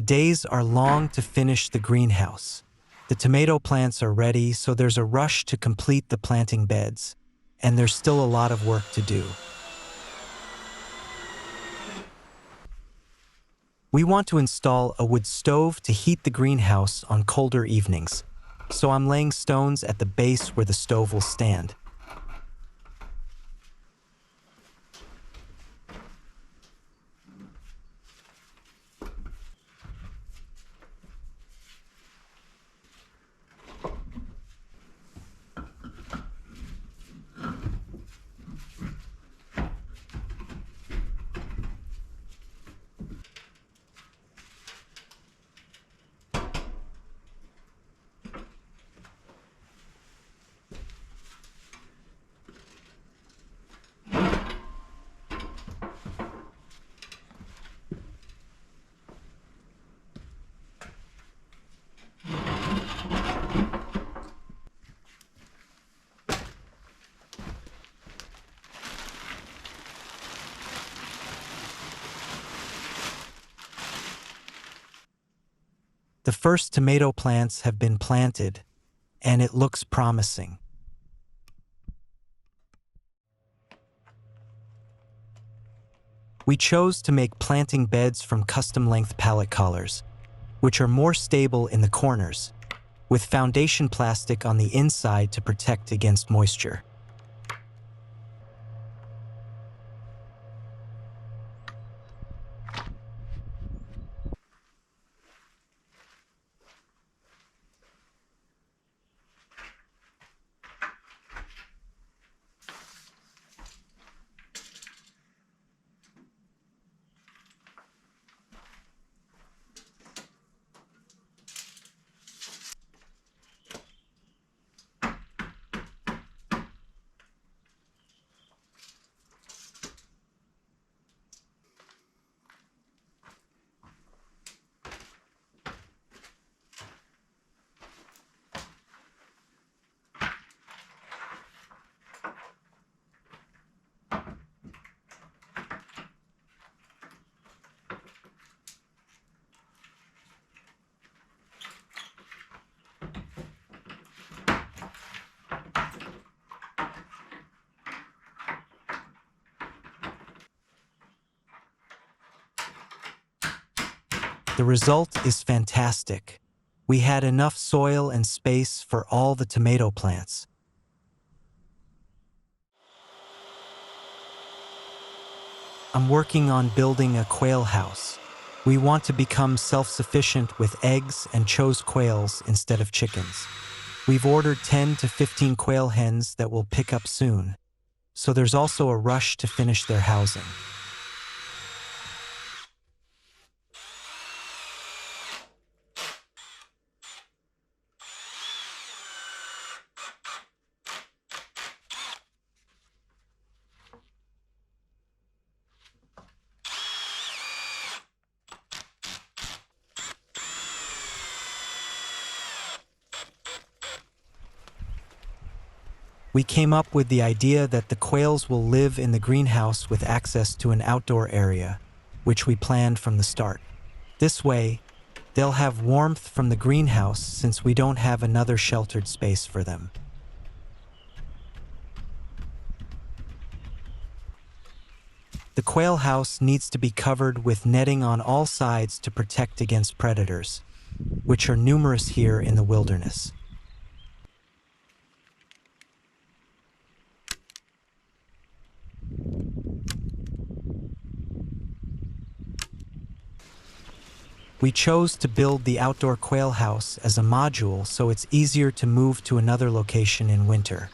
days are long to finish the greenhouse. The tomato plants are ready, so there's a rush to complete the planting beds, and there's still a lot of work to do. We want to install a wood stove to heat the greenhouse on colder evenings, so I'm laying stones at the base where the stove will stand. The first tomato plants have been planted, and it looks promising. We chose to make planting beds from custom-length pallet collars, which are more stable in the corners, with foundation plastic on the inside to protect against moisture. The result is fantastic. We had enough soil and space for all the tomato plants. I'm working on building a quail house. We want to become self-sufficient with eggs and chose quails instead of chickens. We've ordered 10 to 15 quail hens that will pick up soon, so there's also a rush to finish their housing. We came up with the idea that the quails will live in the greenhouse with access to an outdoor area, which we planned from the start. This way, they'll have warmth from the greenhouse since we don't have another sheltered space for them. The quail house needs to be covered with netting on all sides to protect against predators, which are numerous here in the wilderness. We chose to build the outdoor quail house as a module so it's easier to move to another location in winter.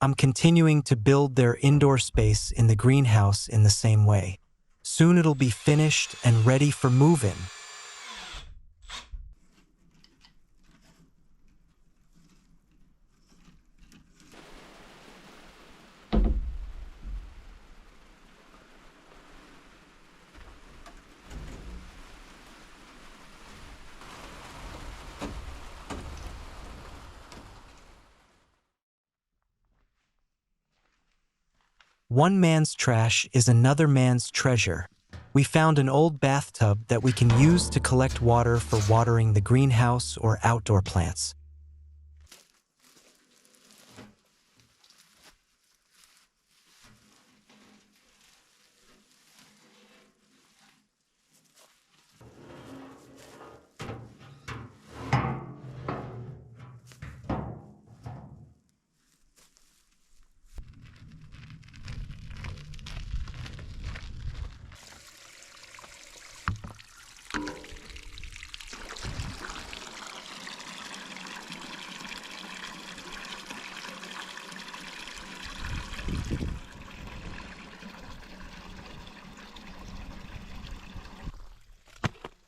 I'm continuing to build their indoor space in the greenhouse in the same way. Soon it'll be finished and ready for move-in. One man's trash is another man's treasure. We found an old bathtub that we can use to collect water for watering the greenhouse or outdoor plants.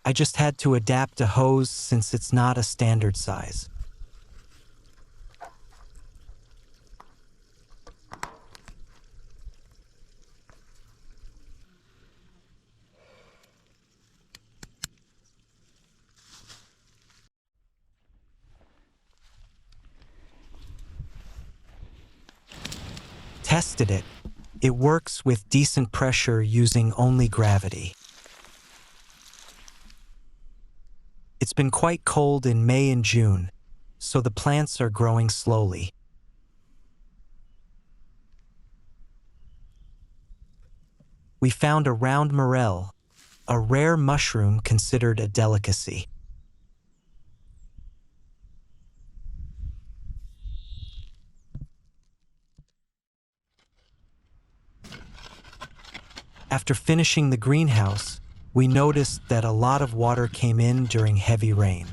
I just had to adapt a hose since it's not a standard size. Tested it. It works with decent pressure using only gravity. It's been quite cold in May and June, so the plants are growing slowly. We found a round morel, a rare mushroom considered a delicacy. After finishing the greenhouse, we noticed that a lot of water came in during heavy rain.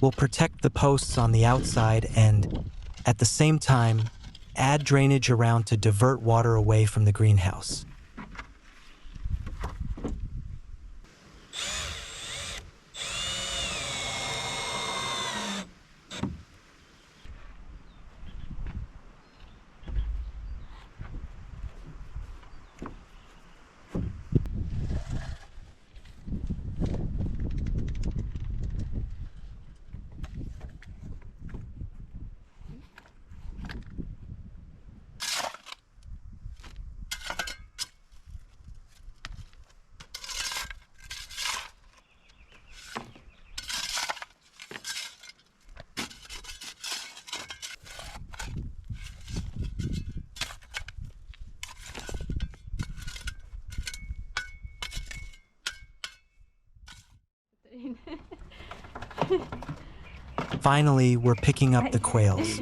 We'll protect the posts on the outside and, at the same time, add drainage around to divert water away from the greenhouse. Finally, we're picking up the quails.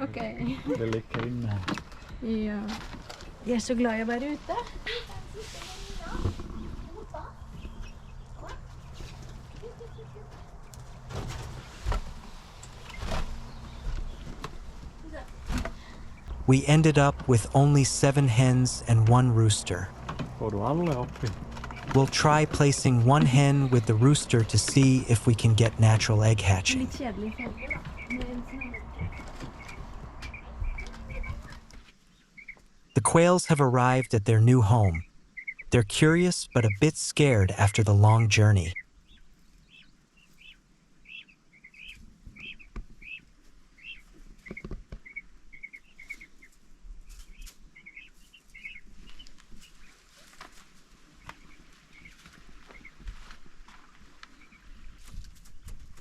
Okay. Det ligger inne. Ja. De er så glad i å være ute. We ended up with only 7 hens and 1 rooster. Får du alle oppi? We'll try placing 1 hen with the rooster to see if we can get natural egg hatching. Litt kjedelig farge, da. The quails have arrived at their new home. They're curious but a bit scared after the long journey.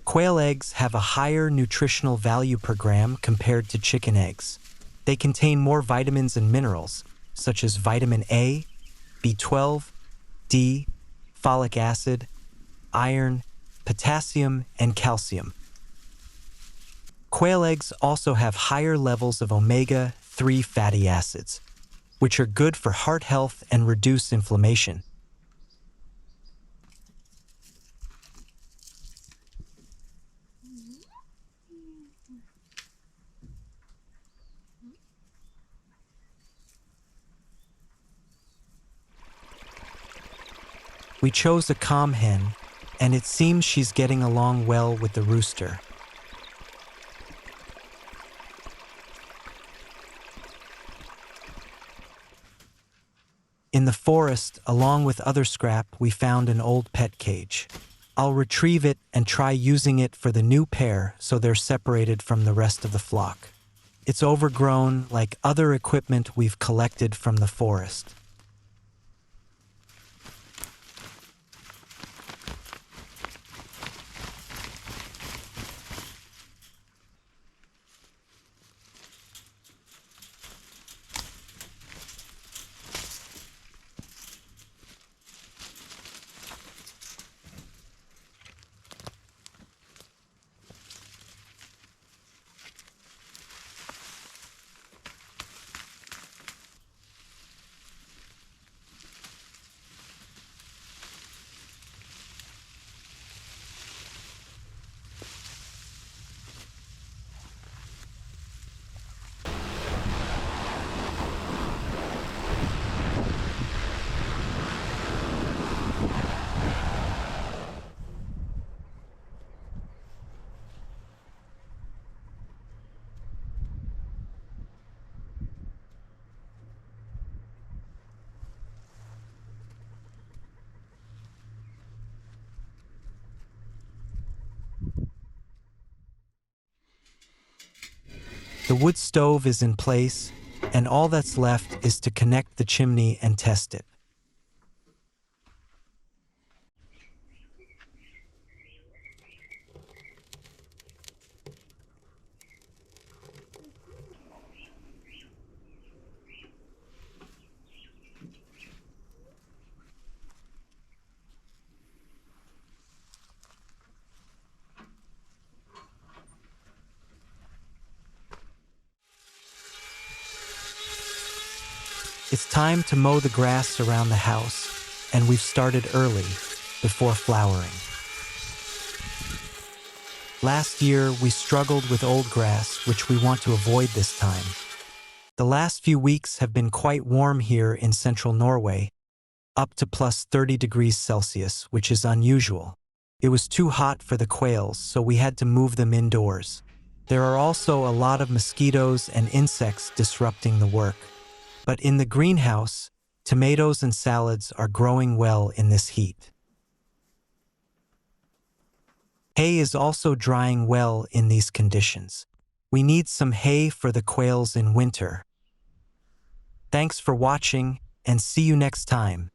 Quail eggs have a higher nutritional value per gram compared to chicken eggs. They contain more vitamins and minerals, such as vitamin A, B12, D, folic acid, iron, potassium, and calcium. Quail eggs also have higher levels of omega-3 fatty acids, which are good for heart health and reduce inflammation. We chose a calm hen, and it seems she's getting along well with the rooster. In the forest, along with other scrap, we found an old pet cage. I'll retrieve it and try using it for the new pair so they're separated from the rest of the flock. It's overgrown like other equipment we've collected from the forest. The wood stove is in place, and all that's left is to connect the chimney and test it. It's time to mow the grass around the house, and we've started early, before flowering. Last year, we struggled with old grass, which we want to avoid this time. The last few weeks have been quite warm here in central Norway, up to plus 30 degrees Celsius, which is unusual. It was too hot for the quails, so we had to move them indoors. There are also a lot of mosquitoes and insects disrupting the work. But in the greenhouse, tomatoes and salads are growing well in this heat. Hay is also drying well in these conditions. We need some hay for the quails in winter. Thanks for watching, and see you next time.